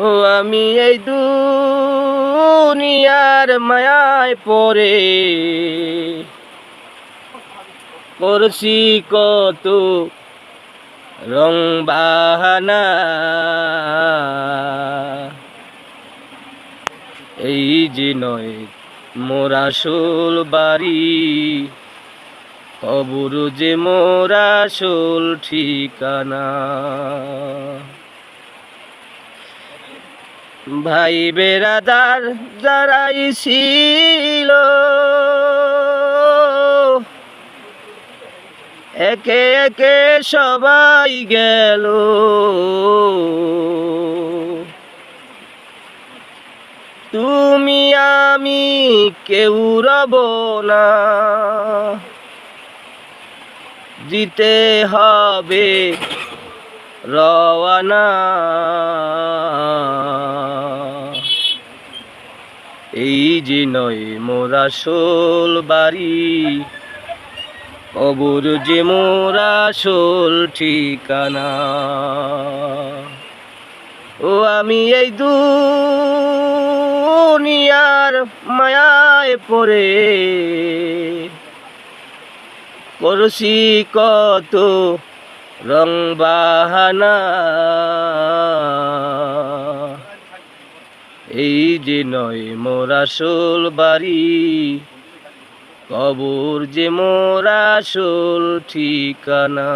ও আমি এই দুনিয়ার মায়ায় পড়ে করছি কত রং বাহানা, এই যে নয় মোর আসল বাড়ি, কবর যে মোর আসল ঠিকানা। ভাই বেরাদার যারাই ছিল একে একে সবাই গেল, তুমি আমি কেউ রব না, দিতে হবে রওয়ানা। এই যে নয় মোর আসল বাড়ি, কবর যে মোর আসল ঠিকানা। ও আমি এই দুনিয়ার মায়ায় পড়ে করছি কত রং বাহানা, এই যে নয় মোর আসল বাড়ি, কবর যে মোর আসল ঠিকানা।